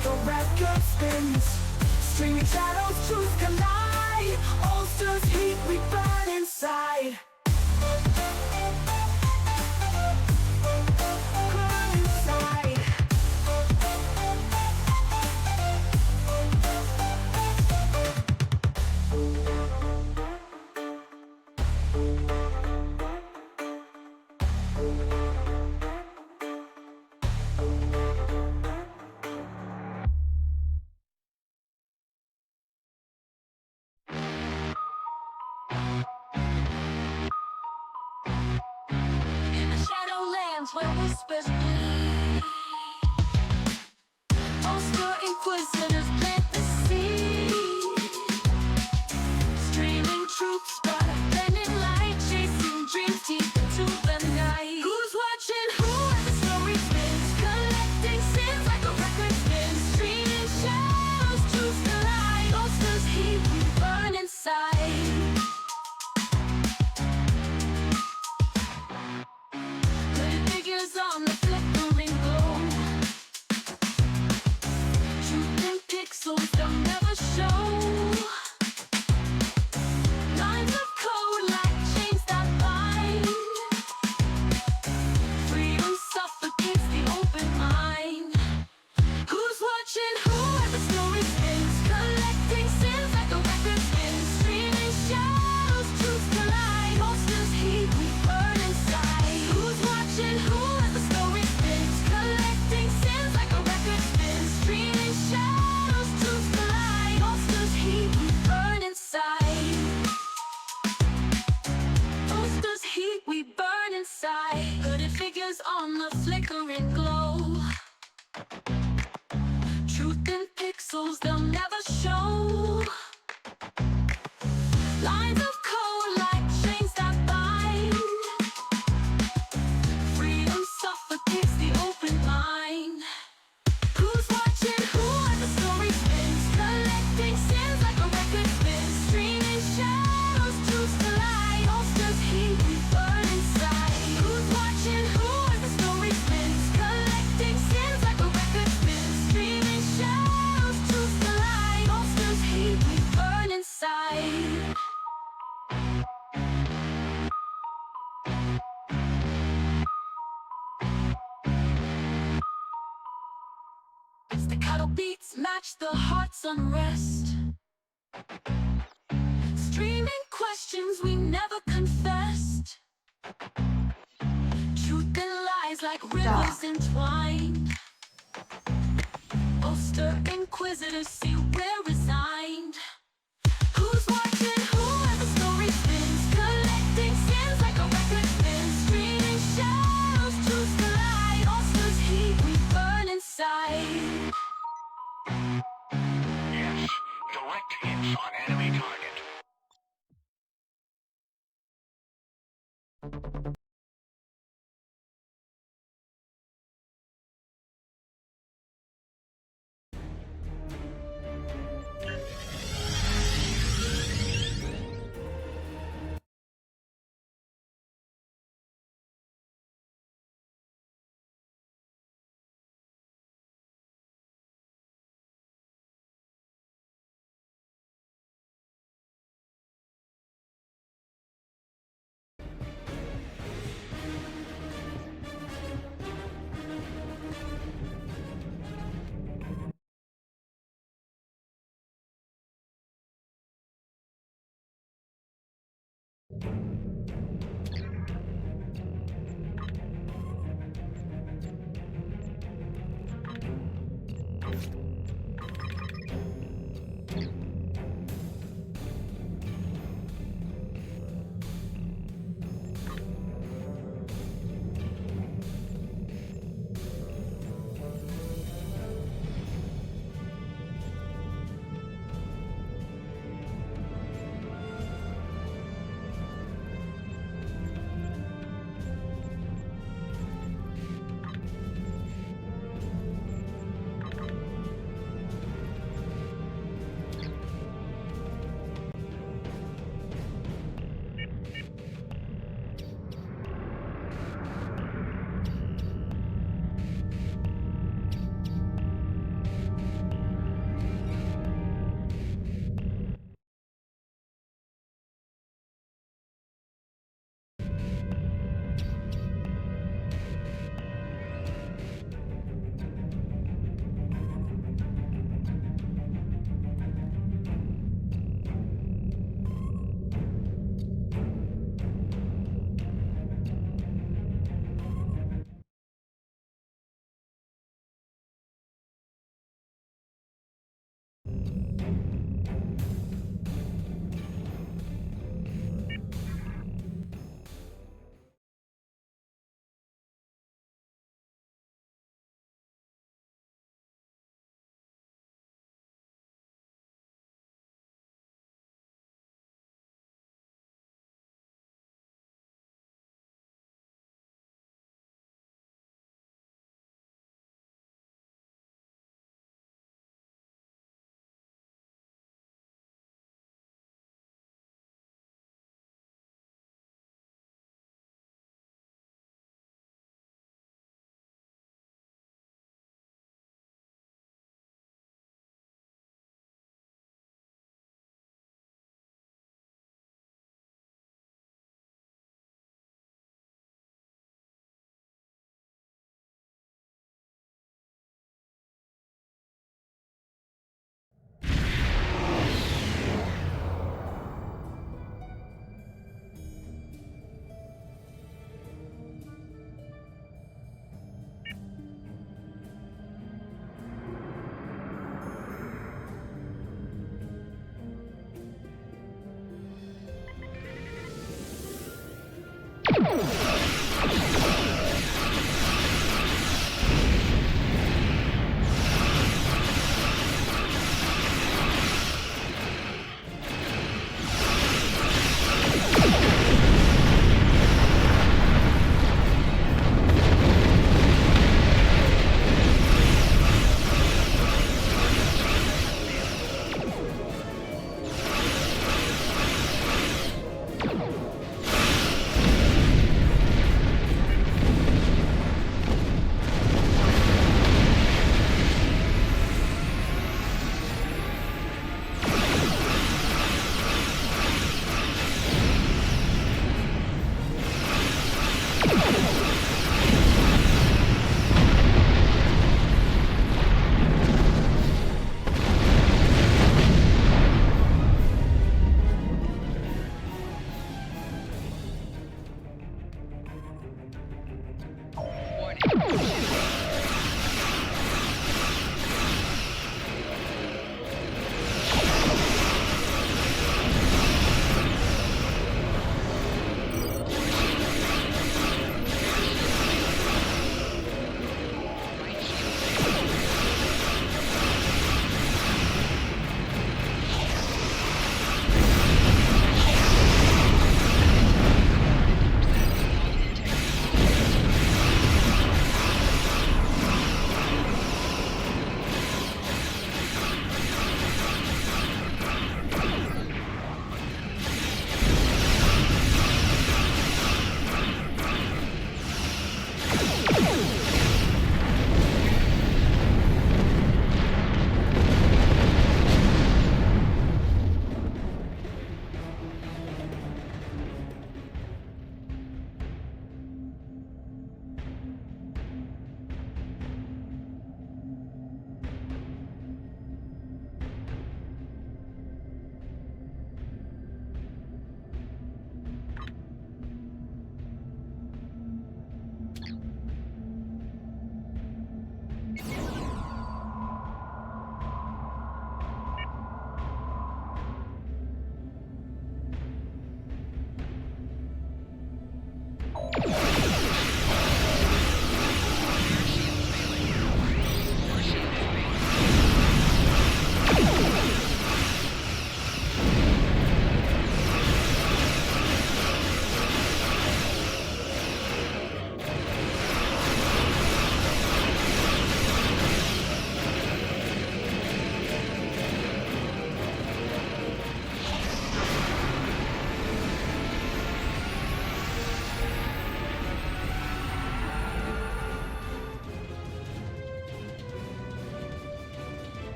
The record spins, streaming shadows, truth collide. Ulsters heat, we burn inside. Burn inside. In the shadowlands where whispers bleed, Ulster Inquisitors plant the seed. Streaming troops, but bending light, chasing dreams deep into the night. Who's watching who as the story spins? Collecting sins like a record spins. Streaming shadows, truths collide. Ulster's heat, we burn inside. Figures on the flickering glow. Truth in pixels don't never show. Lines of code like chains that bind. Freedom suffocates the open mind. Who's watching who as the story spins? Collecting sins like a record spins. Streaming shadows, truths collide. Monsters heat, we burn inside. Who's watching who as the story spins? Collecting sins like a record spins. Streaming shadows, truths collide. Monsters heat, we burn inside. Monsters heat, we burn inside. Hooded figures on the flickering glow. Truth in pixels they'll never show. Lines of code like chains that bind. Freedom suffocates the open mind. Who's watching who as the story spins? Collecting sins like a record spins. Streaming shadows, truths collide. Ulsters heat, we burn inside. Who's watching who as the story spins? Collecting sins like a record spins. Streaming shadows, truths collide. Ulsters heat, we burn inside. Staccato beats match the heart's unrest. Streaming questions we never confessed. Truth and lies like rivers entwined. Ulster Inquisitors see we're resigned. Who's watching who as the story spins? Collecting sins like a record spins. Streaming shadows, truths collide. Ulster's heat, we burn inside. Yes, direct hits on enemy target.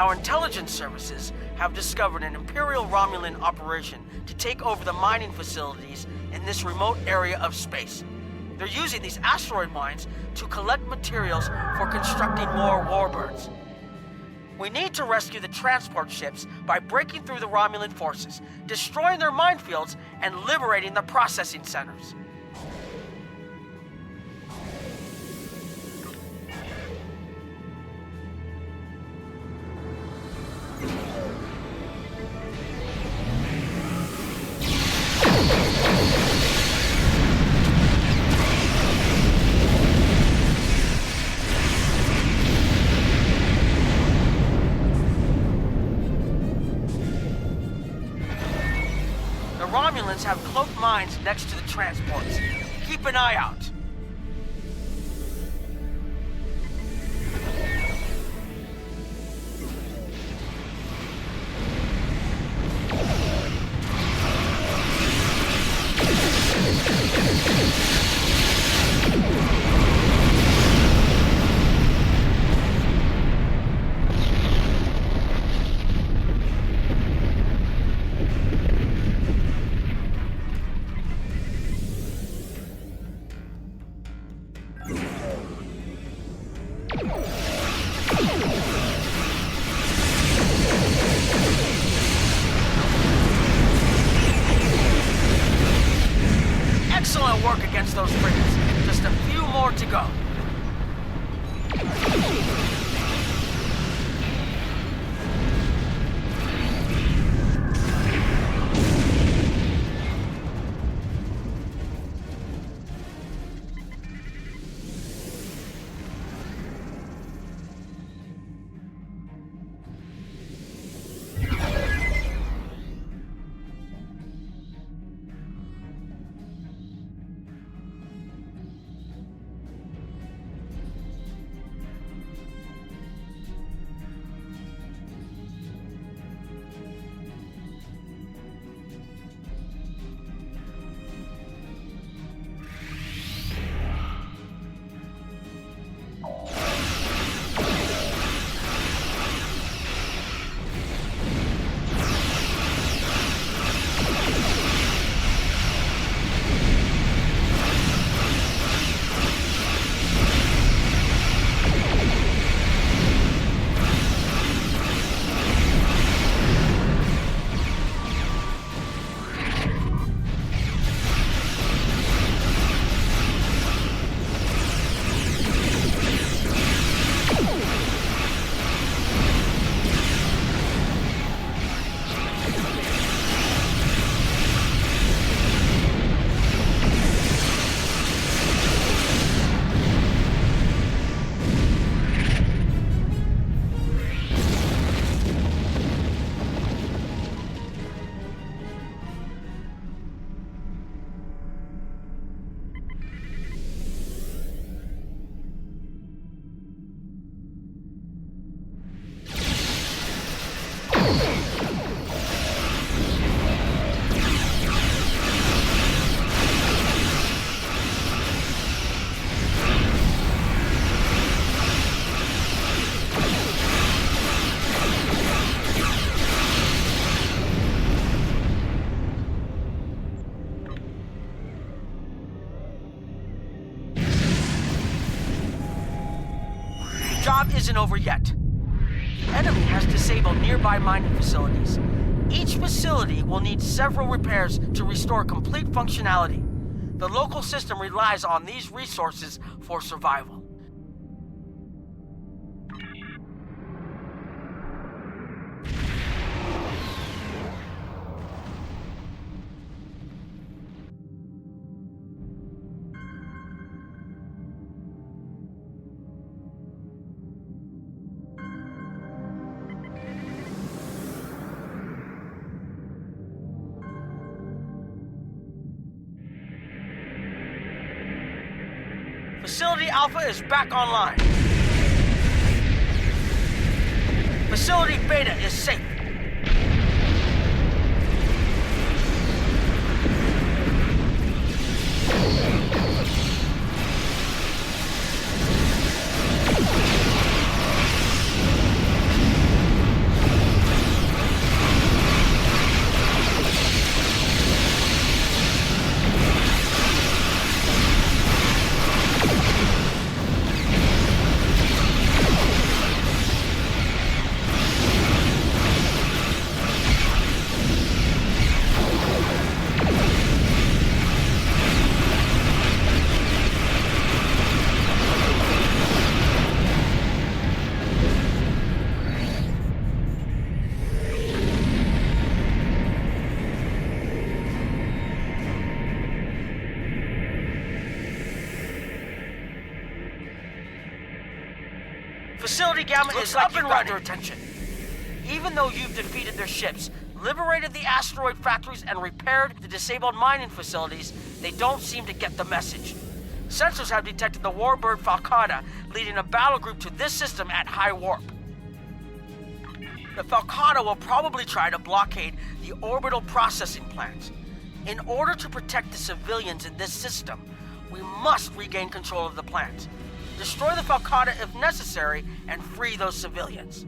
Our intelligence services have discovered an Imperial Romulan operation to take over the mining facilities in this remote area of space. They're using these asteroid mines to collect materials for constructing more warbirds. We need to rescue the transport ships by breaking through the Romulan forces, destroying their minefields, and liberating the processing centers. The Romulans have cloaked mines next to the transports. Keep an eye out. Excellent work against those frigates. Just a few more to go. Job isn't over yet. The enemy has disabled nearby mining facilities. Each facility will need several repairs to restore complete functionality. The local system relies on these resources for survival. Facility Alpha is back online. Facility Beta is safe. Facility Gamma is up and running. Their attention. Even though you've defeated their ships, liberated the asteroid factories, and repaired the disabled mining facilities, they don't seem to get the message. Sensors have detected the warbird Falcata leading a battle group to this system at high warp. The Falcata will probably try to blockade the orbital processing plants. In order to protect the civilians in this system, we must regain control of the plants. Destroy the Falcata if necessary, and free those civilians.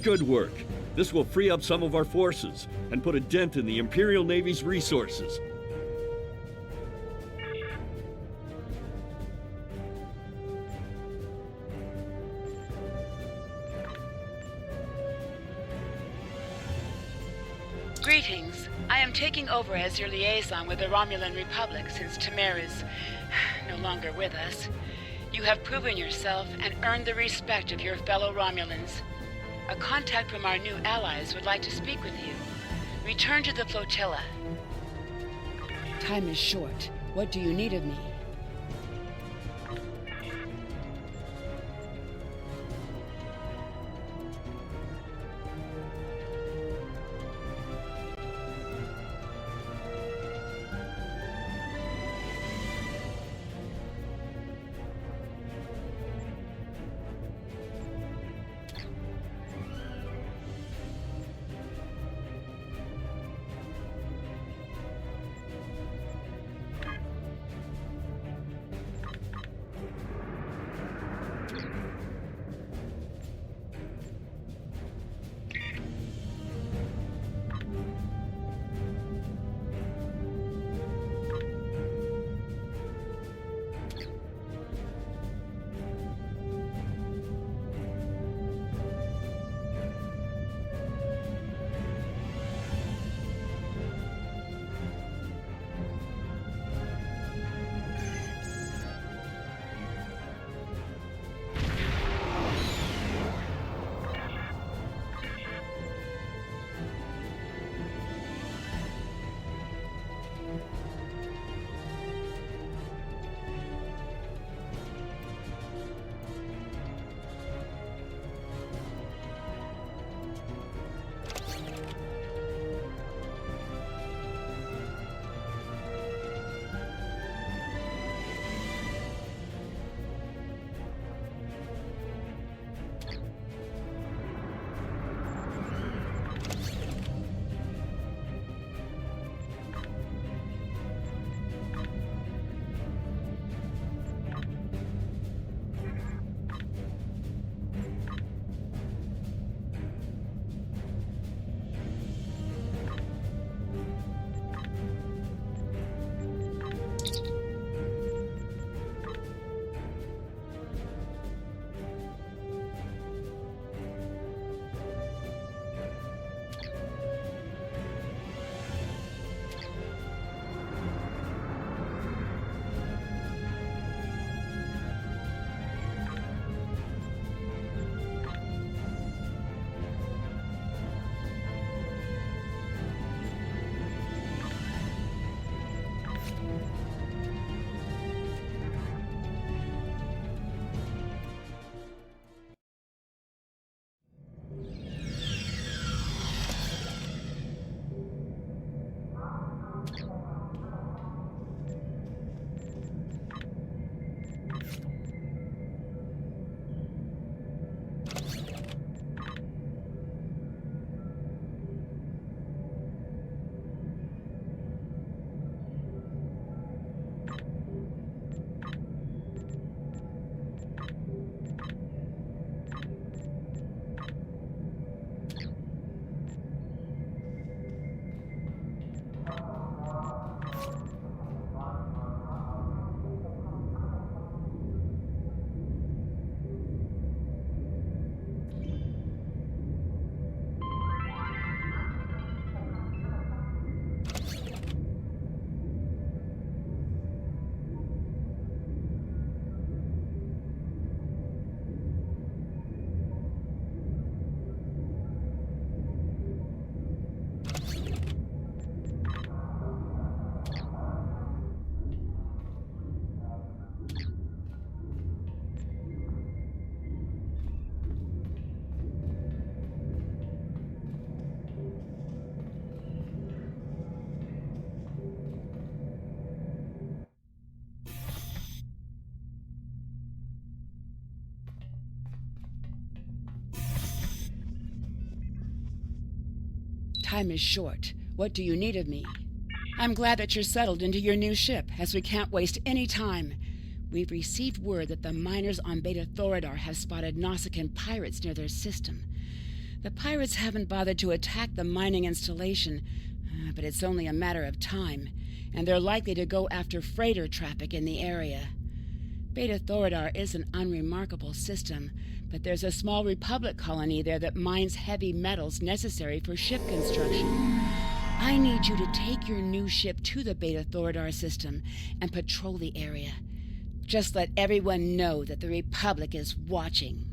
Good work. This will free up some of our forces and put a dent in the Imperial Navy's resources. Greetings. I am taking over as your liaison with the Romulan Republic since Tamer is no longer with us. You have proven yourself and earned the respect of your fellow Romulans. A contact from our new allies would like to speak with you. Return to the flotilla. Time is short. What do you need of me? Time is short. What do you need of me? I'm glad that you're settled into your new ship, as we can't waste any time. We've received word that the miners on Beta Thoradar have spotted Nausicaan pirates near their system. The pirates haven't bothered to attack the mining installation, but it's only a matter of time, and they're likely to go after freighter traffic in the area. Beta Thoradar is an unremarkable system, but there's a small Republic colony there that mines heavy metals necessary for ship construction. I need you to take your new ship to the Beta Thoradar system and patrol the area. Just let everyone know that the Republic is watching.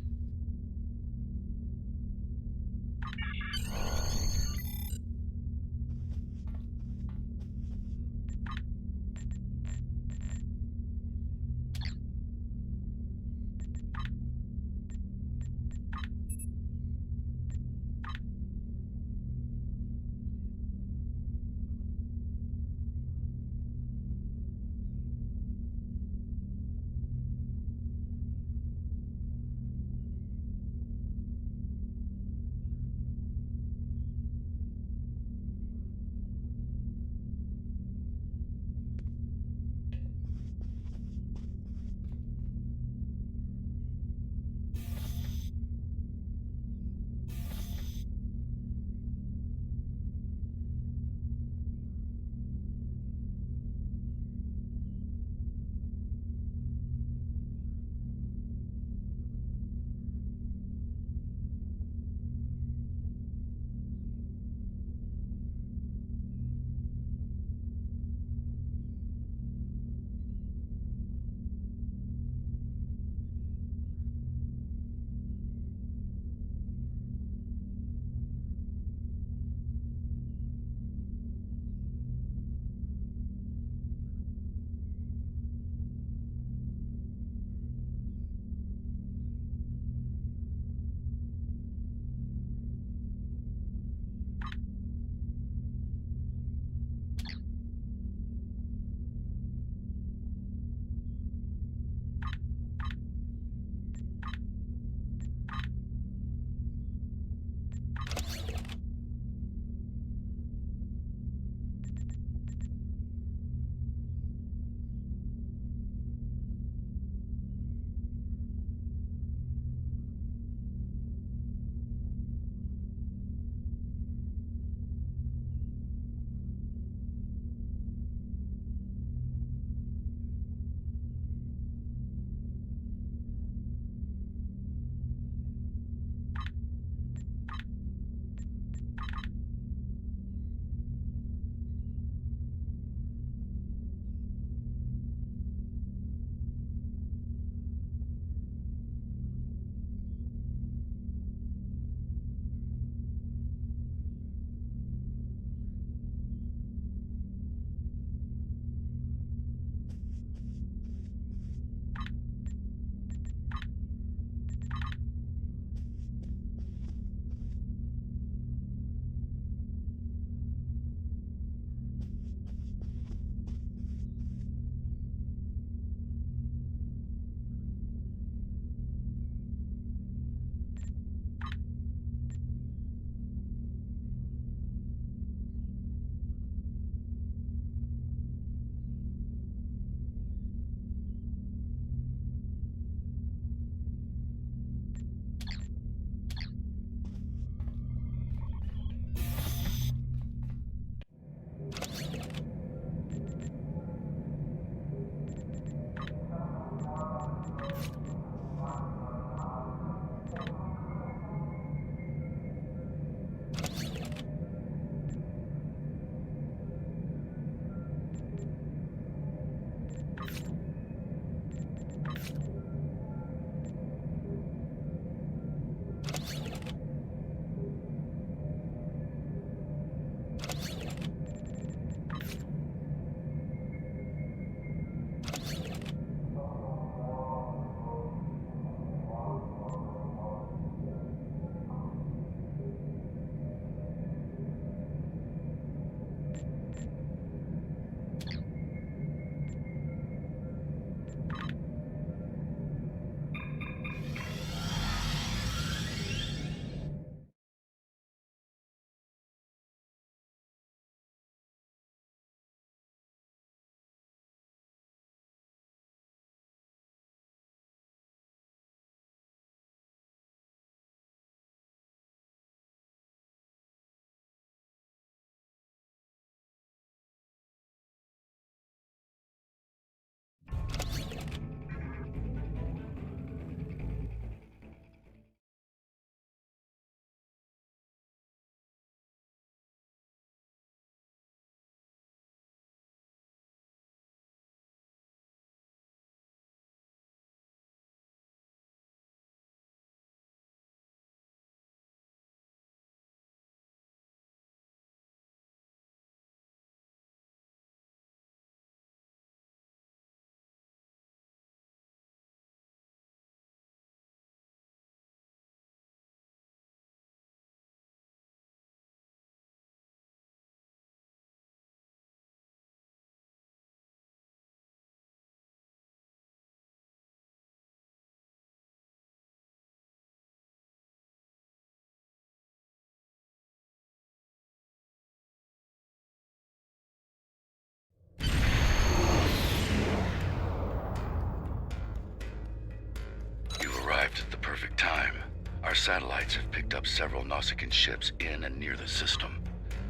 perfect time. Our satellites have picked up several Nausicaan ships in and near the system.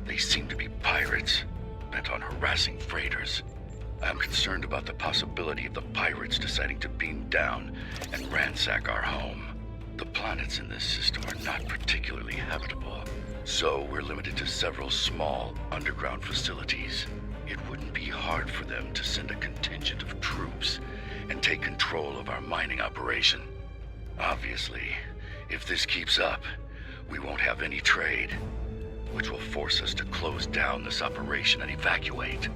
They seem to be pirates, bent on harassing freighters. I'm concerned about the possibility of the pirates deciding to beam down and ransack our home. The planets in this system are not particularly habitable, so we're limited to several small underground facilities. It wouldn't be hard for them to send a contingent of troops and take control of our mining operation. Obviously, if this keeps up, we won't have any trade, which will force us to close down this operation and evacuate.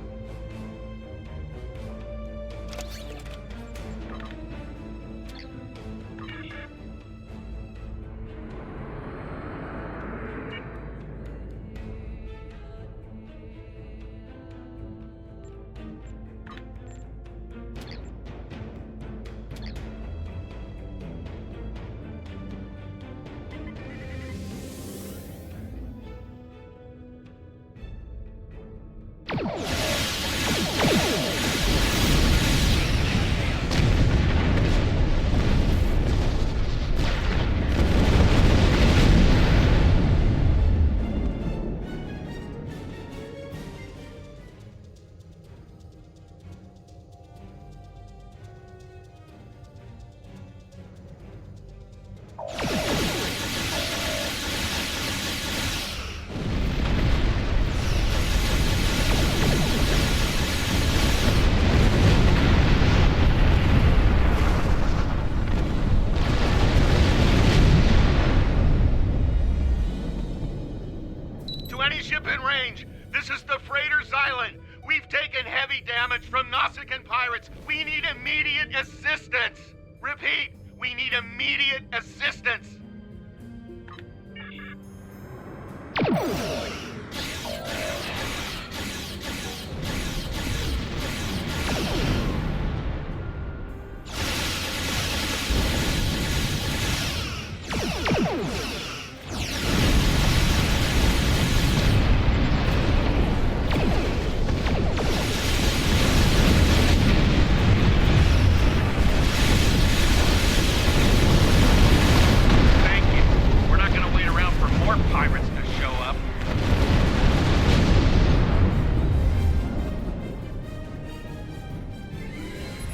Ship in range. This is the freighter Xylan. We've taken heavy damage from Nausicaan pirates. We need immediate assistance. Repeat, we need immediate assistance.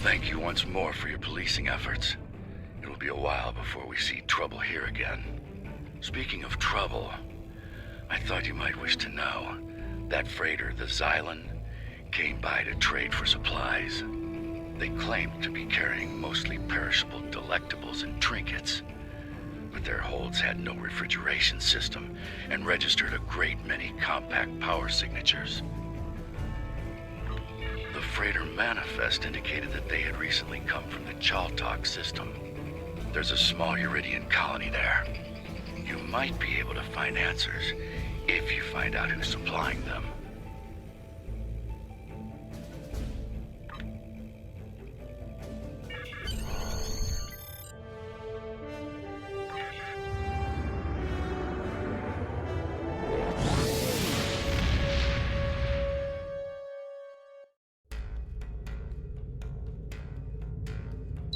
Thank you once more for your policing efforts. It'll be a while before we see trouble here again. Speaking of trouble, I thought you might wish to know that freighter, the Xylan, came by to trade for supplies. They claimed to be carrying mostly perishable delectables and trinkets, but their holds had no refrigeration system and registered a great many compact power signatures. The freighter manifest indicated that they had recently come from the Chaltok system. There's a small Uridian colony there. You might be able to find answers if you find out who's supplying them.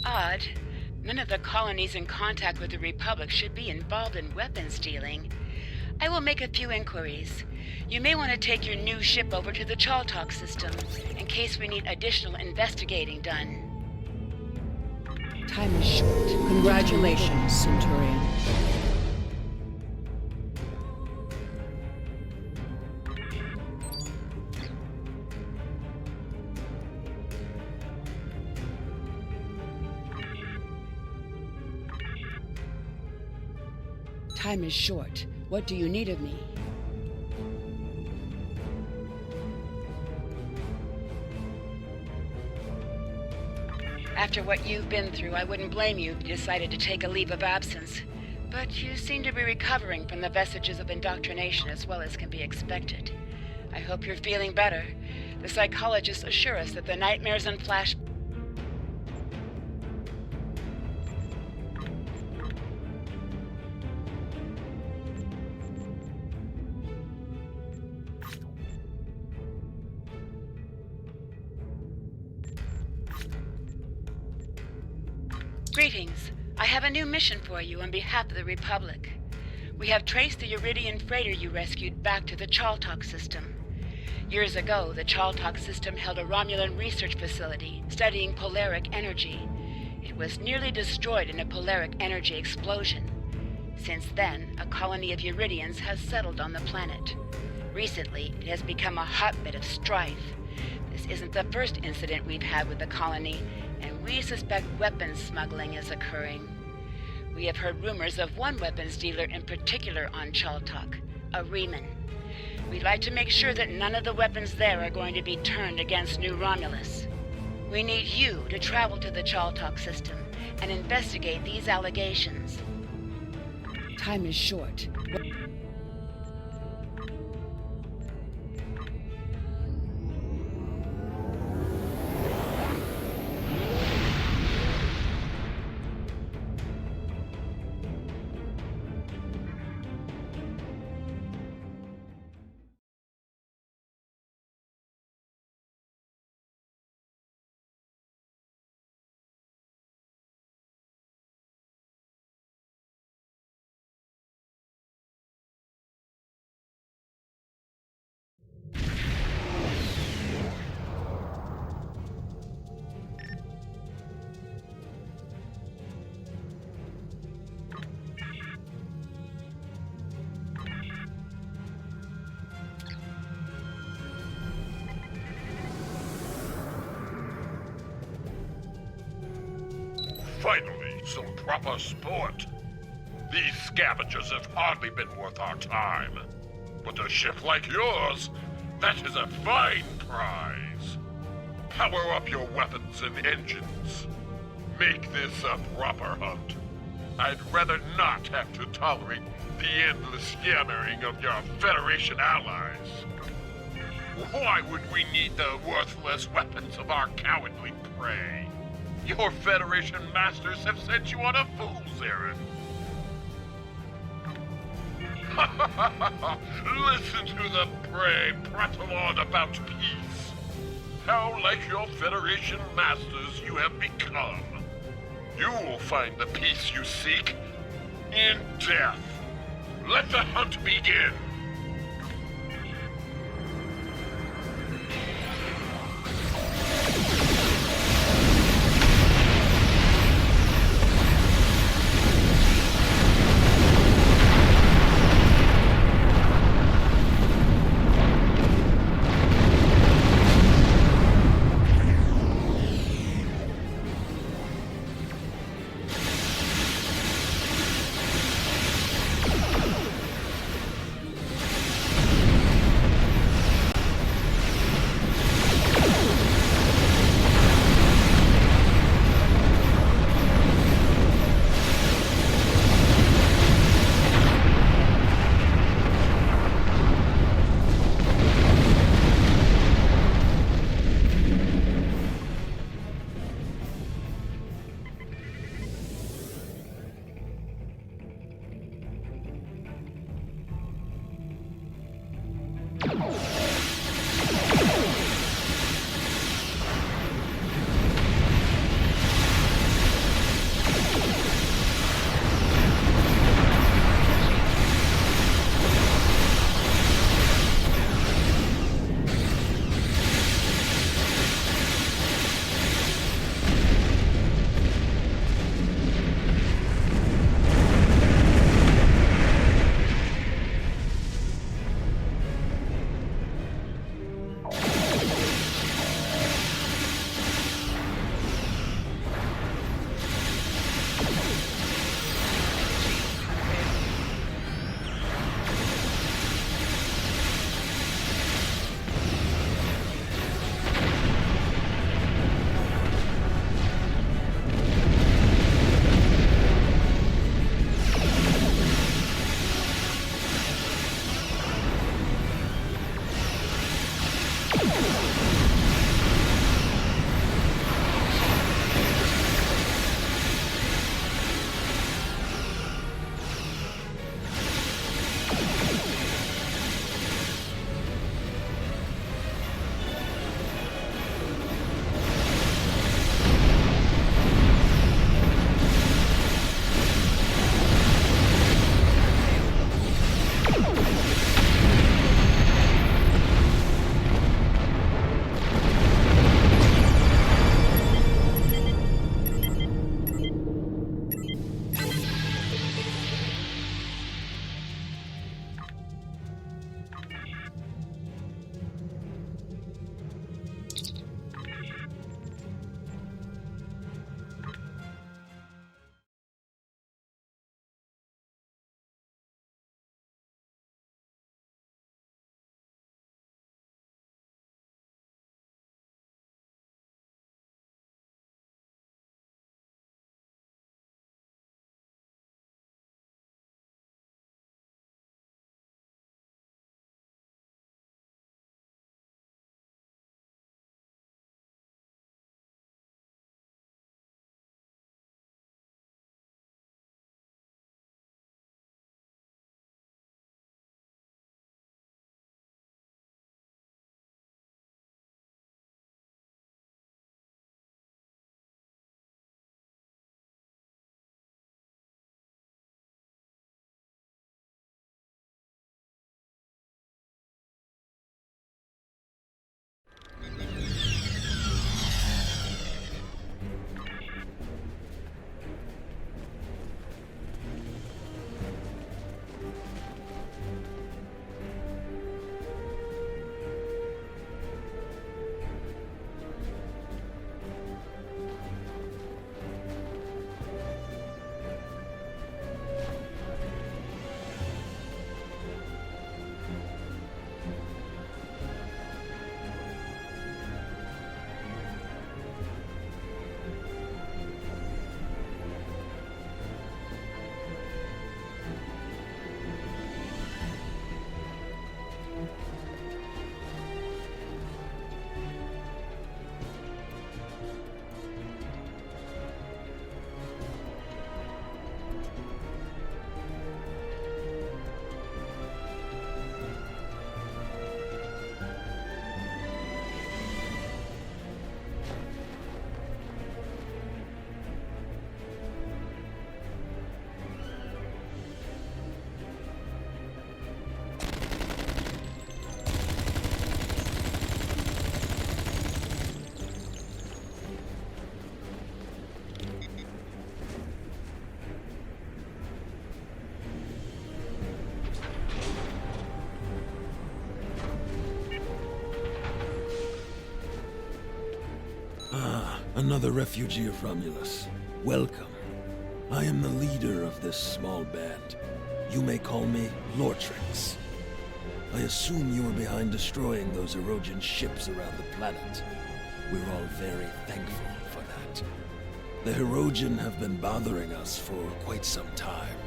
Odd. None of the colonies in contact with the Republic should be involved in weapons dealing. I will make a few inquiries. You may want to take your new ship over to the Chaltok system, in case we need additional investigating done. Time is short. Congratulations, Centurion. Time is short. What do you need of me? After what you've been through, I wouldn't blame you if you decided to take a leave of absence. But you seem to be recovering from the vestiges of indoctrination as well as can be expected. I hope you're feeling better. The psychologists assure us that the nightmares and flash... Greetings. I have a new mission for you on behalf of the Republic. We have traced the Uridian freighter you rescued back to the Chaltok system. Years ago, the Chaltok system held a Romulan research facility studying polaric energy. It was nearly destroyed in a polaric energy explosion. Since then, a colony of Uridians has settled on the planet. Recently, it has become a hotbed of strife. This isn't the first incident we've had with the colony, and we suspect weapons smuggling is occurring. We have heard rumors of one weapons dealer in particular on Chaltok, a Riemann. We'd like to make sure that none of the weapons there are going to be turned against New Romulus. We need you to travel to the Chaltok system and investigate these allegations. Time is short. Finally, some proper sport. These scavengers have hardly been worth our time. But a ship like yours, that is a fine prize. Power up your weapons and engines. Make this a proper hunt. I'd rather not have to tolerate the endless yammering of your Federation allies. Why would we need the worthless weapons of our cowardly prey? Your Federation masters have sent you on a fool's errand. Listen to the prey prattle on about peace. How like your Federation masters you have become. You will find the peace you seek in death. Let the hunt begin. Another refugee of Romulus. Welcome. I am the leader of this small band. You may call me Lortrix. I assume you were behind destroying those Erogen ships around the planet. We're all very thankful for that. The Erogen have been bothering us for quite some time.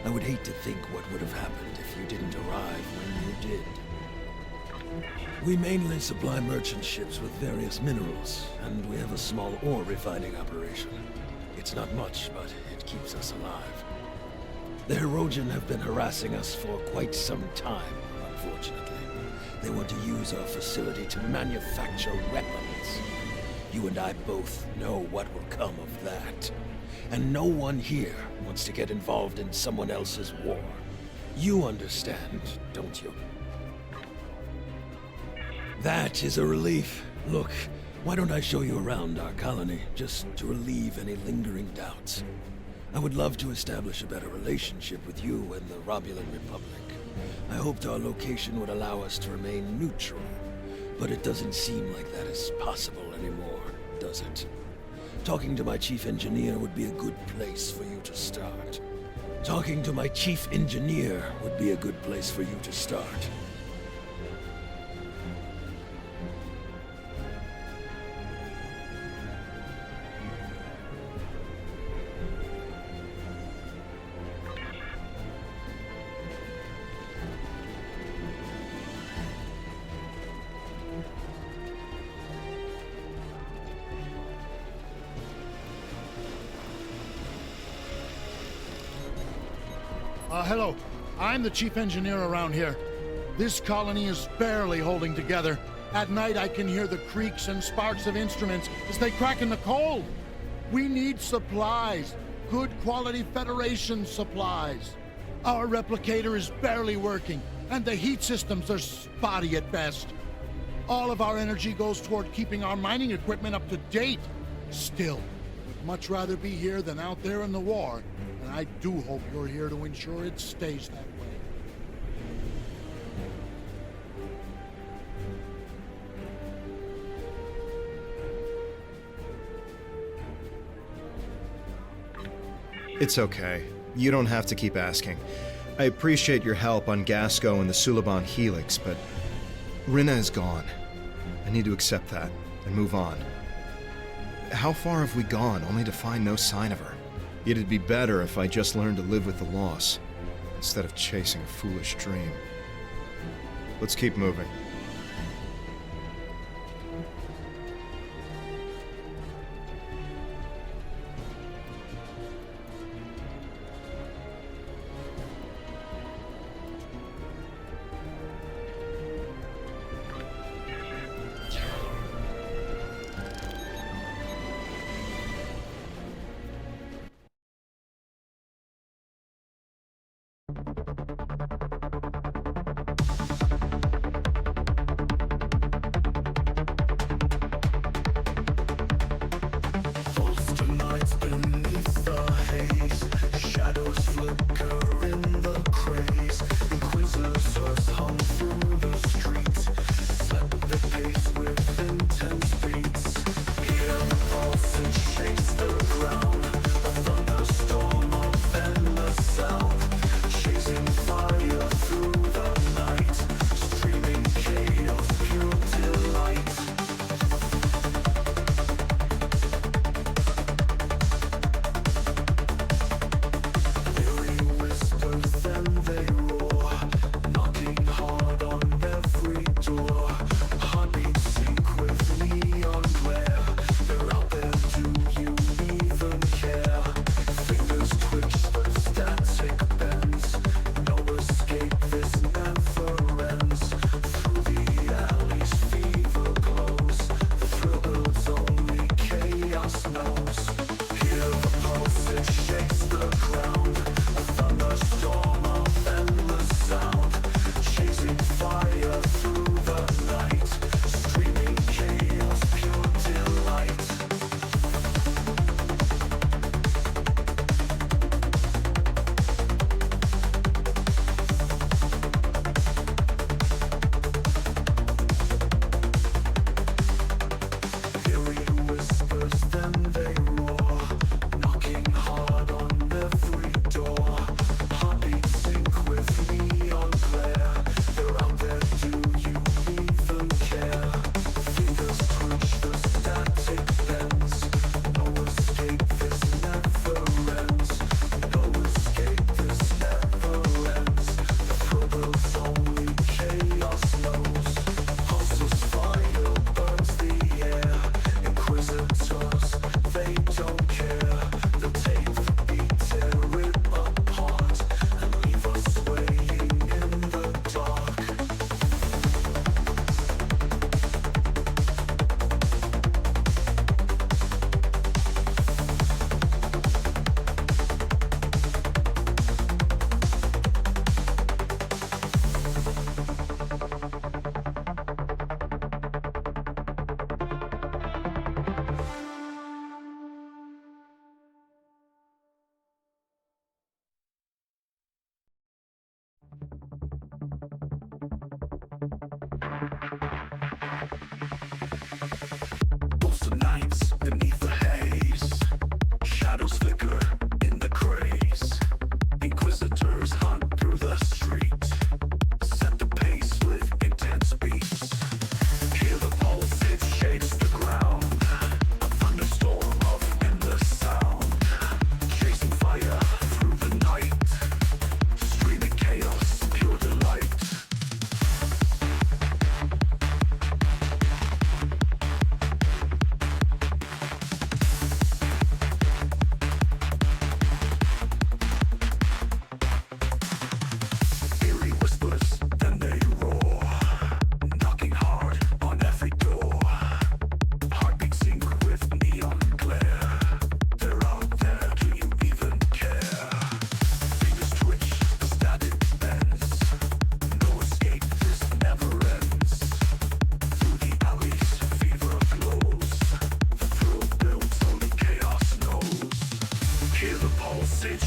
I would hate to think what would have happened if you didn't arrive when you did. We mainly supply merchant ships with various minerals, and we have a small ore refining operation. It's not much, but it keeps us alive. The Erogen have been harassing us for quite some time, unfortunately. They want to use our facility to manufacture weapons. You and I both know what will come of that. And no one here wants to get involved in someone else's war. You understand, don't you? That is a relief. Look, why don't I show you around our colony, just to relieve any lingering doubts? I would love to establish a better relationship with you and the Romulan Republic. I hoped our location would allow us to remain neutral, but it doesn't seem like that is possible anymore, does it? Talking to my chief engineer would be a good place for you to start. Talking to my chief engineer would be a good place for you to start. Hello. I'm the chief engineer around here. This colony is barely holding together. At night, I can hear the creaks and sparks of instruments as they crack in the cold. We need supplies. Good quality Federation supplies. Our replicator is barely working, and the heat systems are spotty at best. All of our energy goes toward keeping our mining equipment up to date. Still, we'd much rather be here than out there in the war. And I do hope you're here to ensure it stays that way. It's okay. You don't have to keep asking. I appreciate your help on Gasco and the Suliban Helix, but Rinna is gone. I need to accept that and move on. How far have we gone only to find no sign of her? It'd be better if I just learned to live with the loss, instead of chasing a foolish dream. Let's keep moving. Beneath the haze, shadows flicker in the craze. Inquisitors hung through the streets, set the pace with intense beats. Hear the pulses chase the ground, a thunderstorm of endless sound, chasing fire through the night, streaming chaos, pure delight. Weary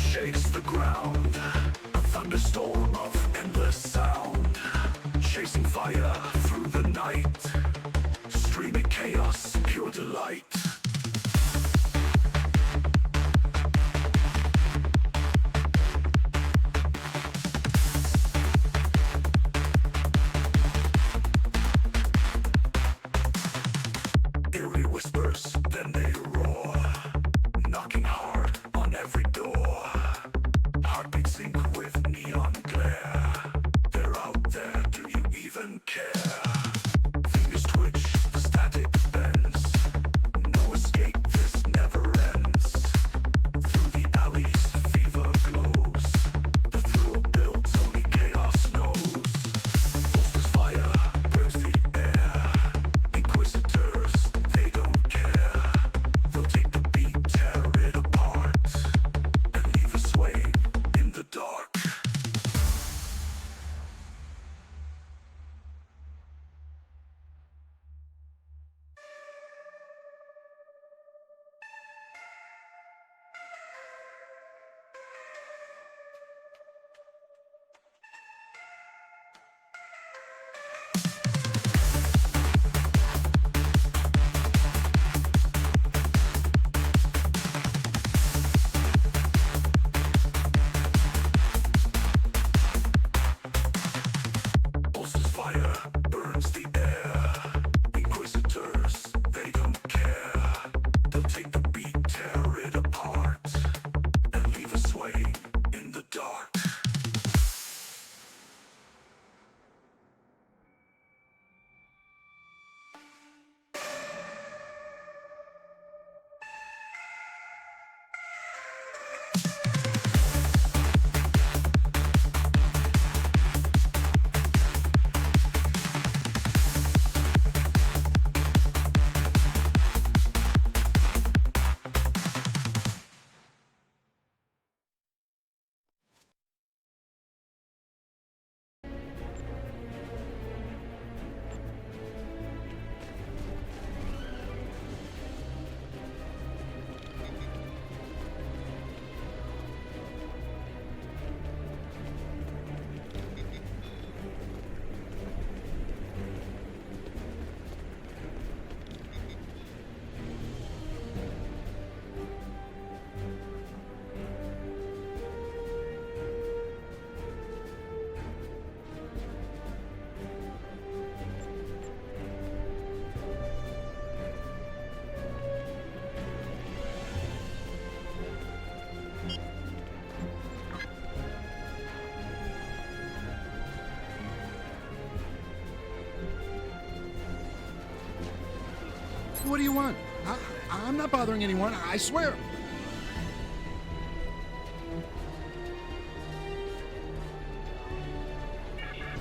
shakes the ground. A thunderstorm of endless sound, chasing fire through the night, streaming chaos, pure delight. Eerie whispers, then they roar, knocking hard on every door. Heartbeats sync with neon glare. They're out there, do you even care? Fingers twitch, the static bends. No escape, this never ends. Through the alleys, fever glows. The thrill builds, only chaos knows. Bolsters fire, burns the air. Inquisitors, they don't care. They'll take the beat, tear it apart, and leave us swaying in the dark. Bolsters fire, burns the air. Inquisitors, they don't care. They'll take the beat, tear it apart, and leave us swaying in the dark. What do you want? I'm not bothering anyone, I swear.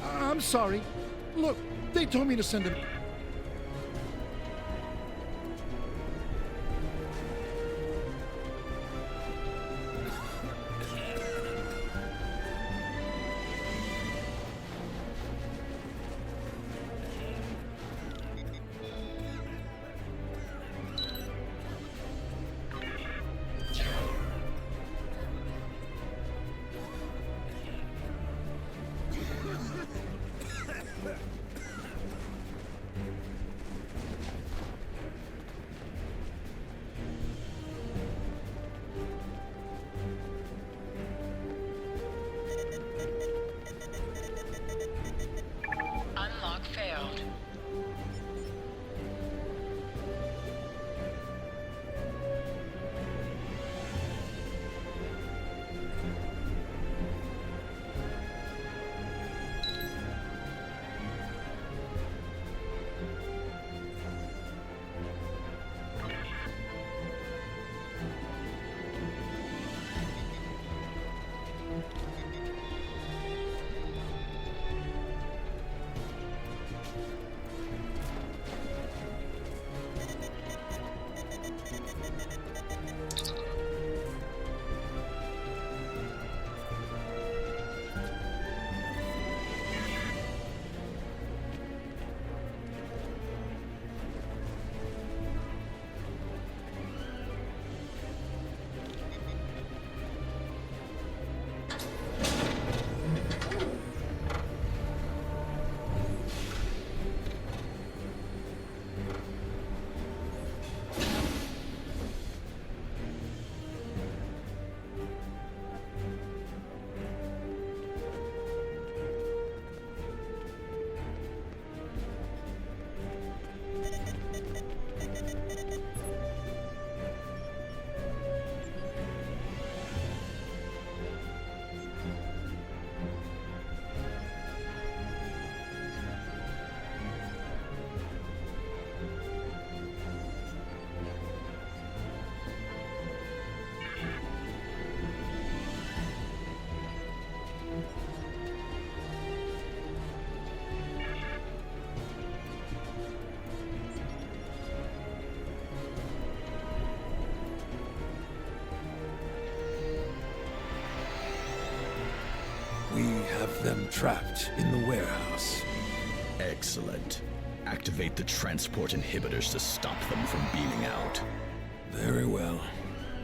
I'm sorry. Look, they told me to send him. them trapped in the warehouse. Excellent. Activate the transport inhibitors to stop them from beaming out. Very well.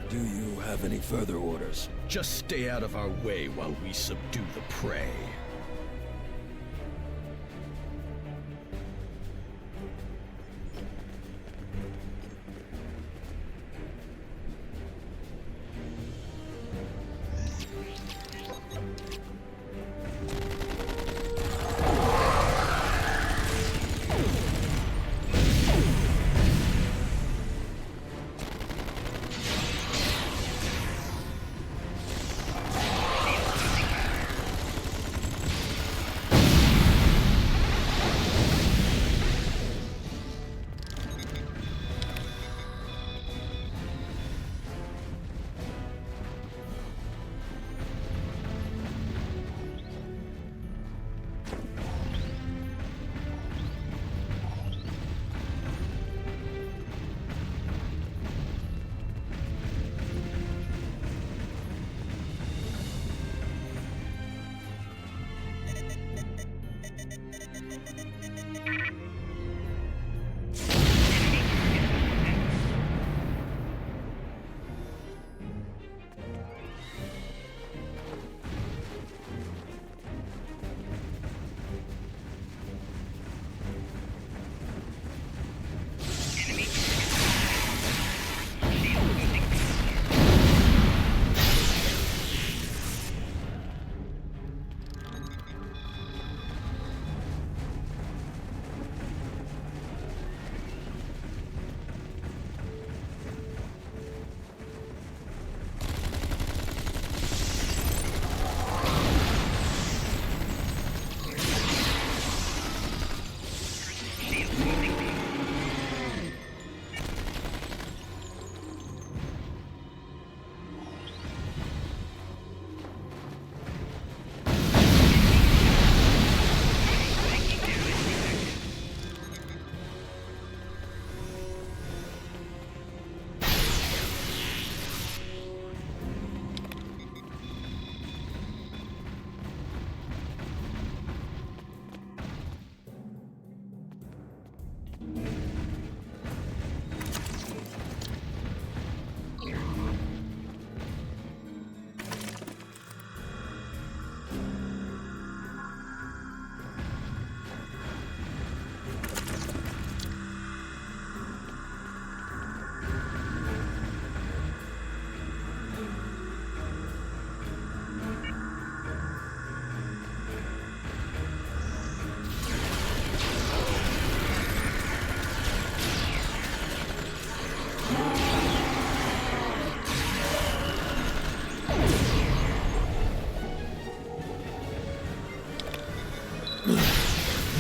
Do you have any further orders? Just stay out of our way while we subdue the prey.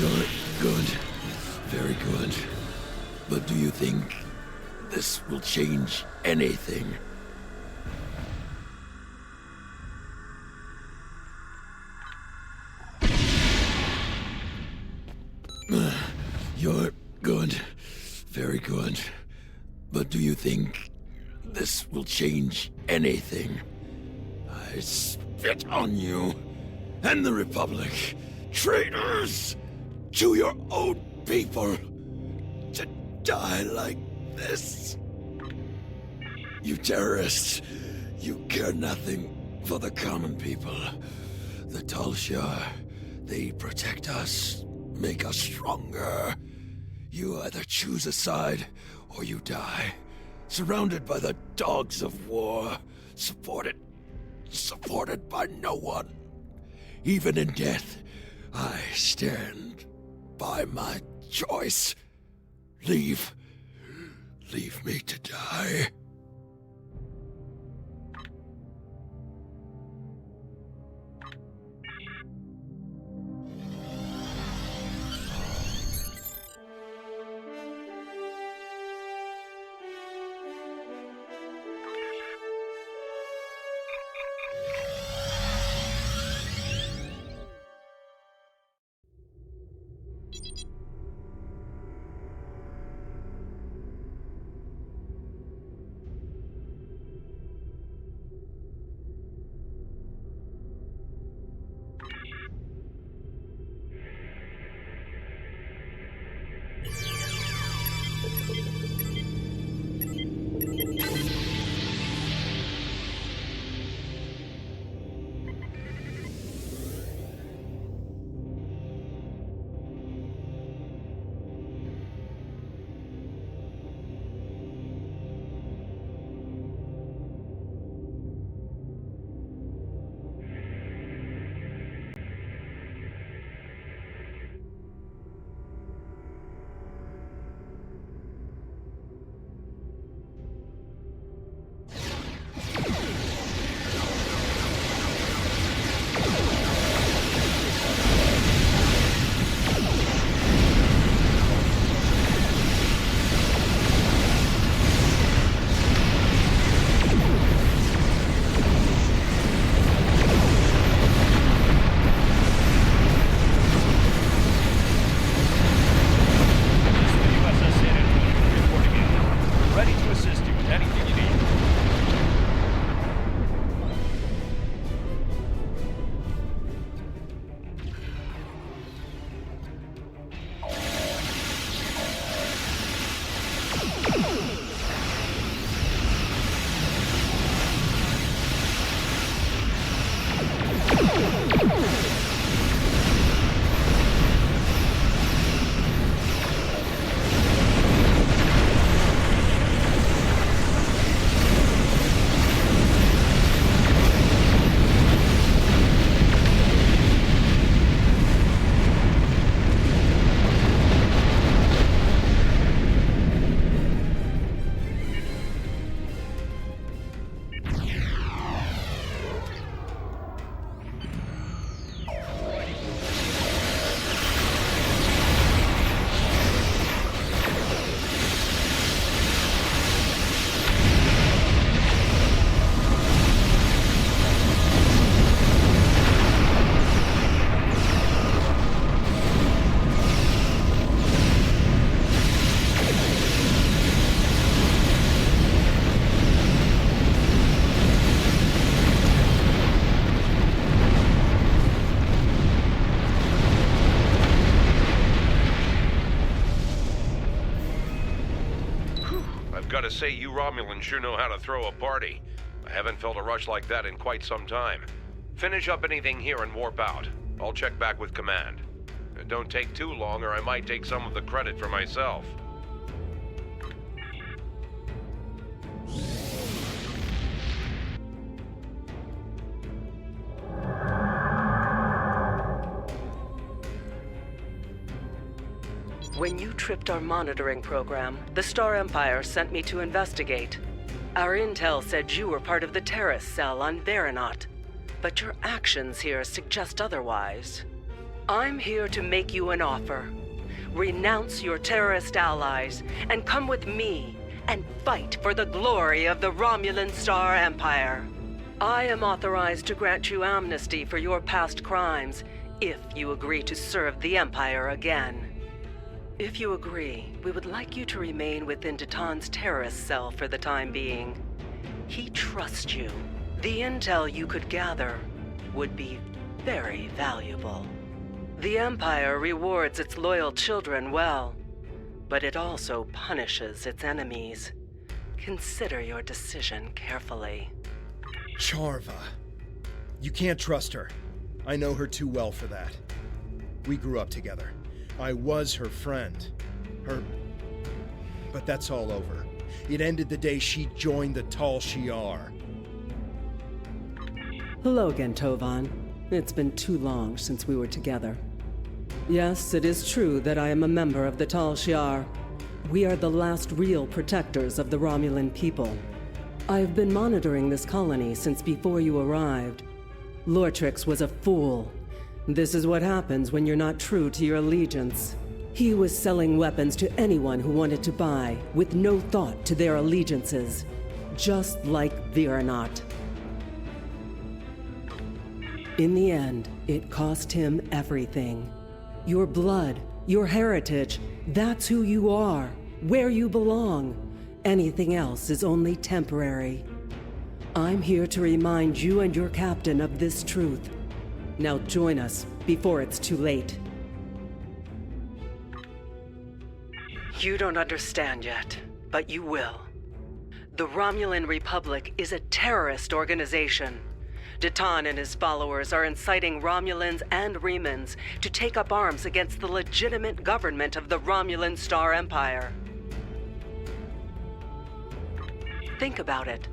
You're good. Very good. But do you think this will change anything? You're good. Very good. But do you think this will change anything? I spit on you and the Republic. Traitors to your own people. To die like this. You terrorists. You care nothing for the common people. The Tulshar, they protect us, make us stronger. You either choose a side, or you die. Surrounded by the dogs of war. Supported by no one. Even in death, I stand by my choice. Leave me to die. gotta say, you Romulans sure know how to throw a party. I haven't felt a rush like that in quite some time. Finish up anything here and warp out. I'll check back with command. Don't take too long or I might take some of the credit for myself. When you tripped our monitoring program, the Star Empire sent me to investigate. Our intel said you were part of the terrorist cell on Veronot, but your actions here suggest otherwise. I'm here to make you an offer. Renounce your terrorist allies and come with me and fight for the glory of the Romulan Star Empire. I am authorized to grant you amnesty for your past crimes if you agree to serve the Empire again. If you agree, we would like you to remain within Datan's terrorist cell for the time being. He trusts you. The intel you could gather would be very valuable. The Empire rewards its loyal children well, but it also punishes its enemies. Consider your decision carefully. Charva. You can't trust her. I know her too well for that. We grew up together. I was her friend. But that's all over. It ended the day she joined the Tal Shiar. Hello again, Tovan. It's been too long since we were together. Yes, it is true that I am a member of the Tal Shiar. We are the last real protectors of the Romulan people. I have been monitoring this colony since before you arrived. Lortrix was a fool. This is what happens when you're not true to your allegiance. He was selling weapons to anyone who wanted to buy, with no thought to their allegiances. Just like Veronot. In the end, it cost him everything. Your blood, your heritage, that's who you are, where you belong. Anything else is only temporary. I'm here to remind you and your captain of this truth. Now join us before it's too late. You don't understand yet, but you will. The Romulan Republic is a terrorist organization. Datan and his followers are inciting Romulans and Remans to take up arms against the legitimate government of the Romulan Star Empire. Think about it.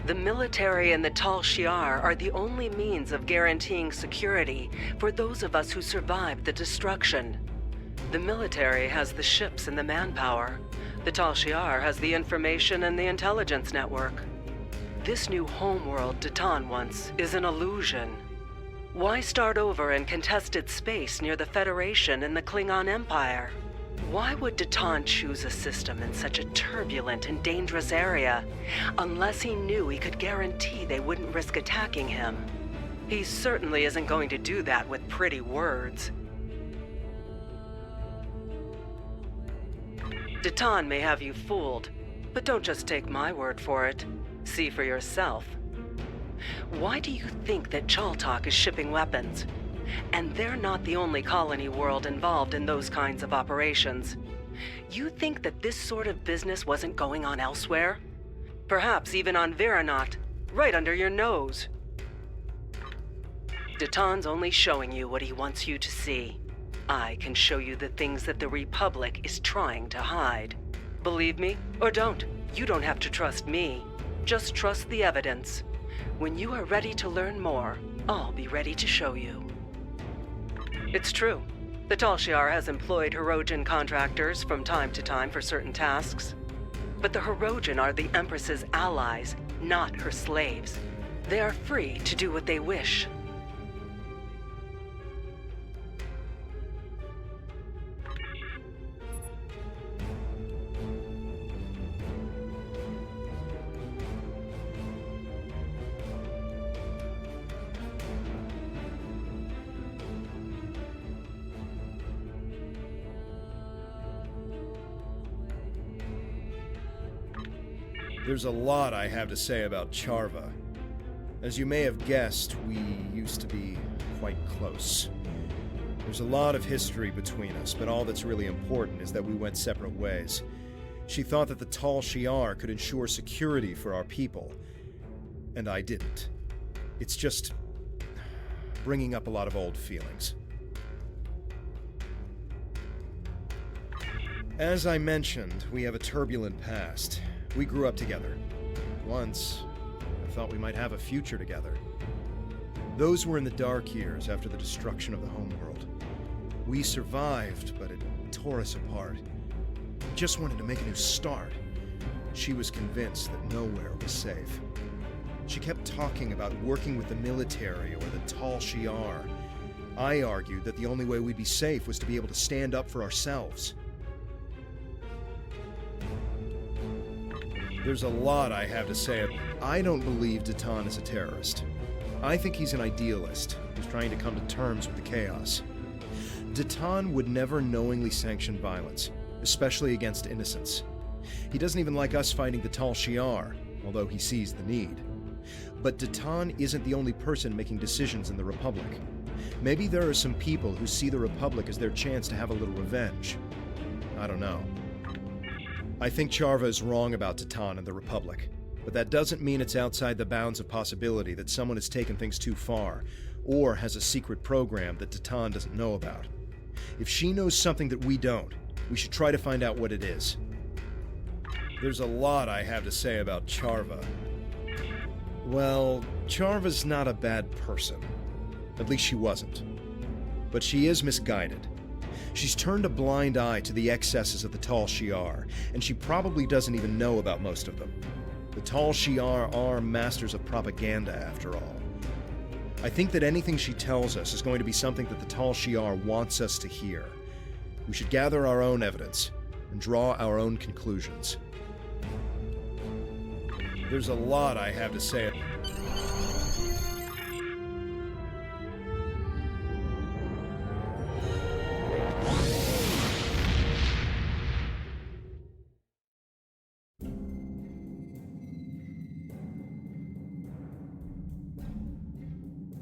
The military and the Tal Shiar are the only means of guaranteeing security for those of us who survived the destruction. The military has the ships and the manpower. The Tal Shiar has the information and the intelligence network. This new homeworld Datan wants is an illusion. Why start over in contested space near the Federation and the Klingon Empire? Why would Datan choose a system in such a turbulent and dangerous area, unless he knew he could guarantee they wouldn't risk attacking him? He certainly isn't going to do that with pretty words. Datan may have you fooled, but don't just take my word for it. See for yourself. Why do you think that Chaltok is shipping weapons? And they're not the only colony world involved in those kinds of operations. You think that this sort of business wasn't going on elsewhere? Perhaps even on Veronot, right under your nose. Datan's only showing you what he wants you to see. I can show you the things that the Republic is trying to hide. Believe me, or don't. You don't have to trust me. Just trust the evidence. When you are ready to learn more, I'll be ready to show you. It's true. The Tal Shiar has employed Hirogen contractors from time to time for certain tasks. But the Hirogen are the Empress's allies, not her slaves. They are free to do what they wish. There's a lot I have to say about Charva. As you may have guessed, we used to be quite close. There's a lot of history between us, but all that's really important is that we went separate ways. She thought that the Tal Shiar could ensure security for our people, and I didn't. It's just bringing up a lot of old feelings. As I mentioned, we have a turbulent past. We grew up together. Once, I thought we might have a future together. Those were in the dark years after the destruction of the homeworld. We survived, but it tore us apart. We just wanted to make a new start. She was convinced that nowhere was safe. She kept talking about working with the military or the Tal Shiar. I argued that the only way we'd be safe was to be able to stand up for ourselves. There's a lot I have to say. I don't believe Datan is a terrorist. I think he's an idealist who's trying to come to terms with the chaos. Datan would never knowingly sanction violence, especially against innocents. He doesn't even like us fighting the Tal Shiar, although he sees the need. But Datan isn't the only person making decisions in the Republic. Maybe there are some people who see the Republic as their chance to have a little revenge. I don't know. I think Charva is wrong about Datan and the Republic, but that doesn't mean it's outside the bounds of possibility that someone has taken things too far, or has a secret program that Datan doesn't know about. If she knows something that we don't, we should try to find out what it is. There's a lot I have to say about Charva. Well, Charva's not a bad person. At least she wasn't. But she is misguided. She's turned a blind eye to the excesses of the Tal Shiar, and she probably doesn't even know about most of them. The Tal Shiar are masters of propaganda, after all. I think that anything she tells us is going to be something that the Tal Shiar wants us to hear. We should gather our own evidence and draw our own conclusions. There's a lot I have to say.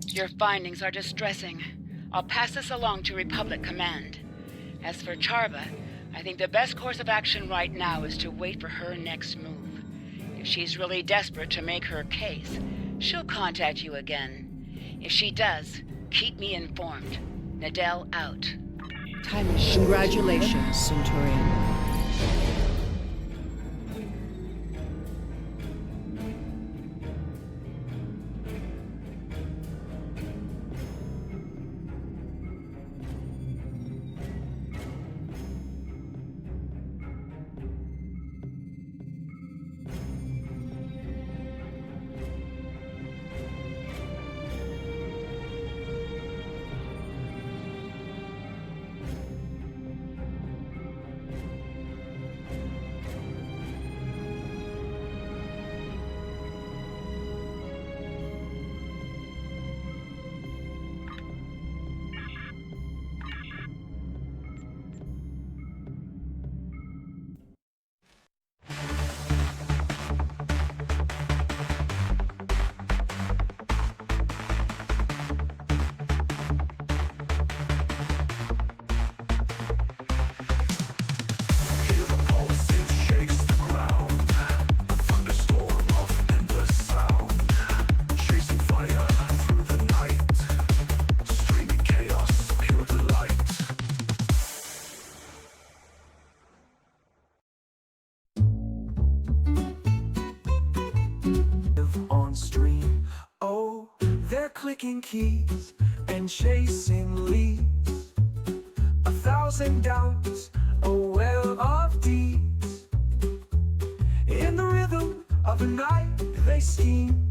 Your findings are distressing. I'll pass this along to Republic Command. As for Charva, I think the best course of action right now is to wait for her next move. If she's really desperate to make her case, she'll contact you again. If she does, keep me informed. Nadell out. Time machine. Congratulations, Centurion. Clicking keys and chasing leads, 1,000 doubts, a well of deeds. In the rhythm of the night they scheme,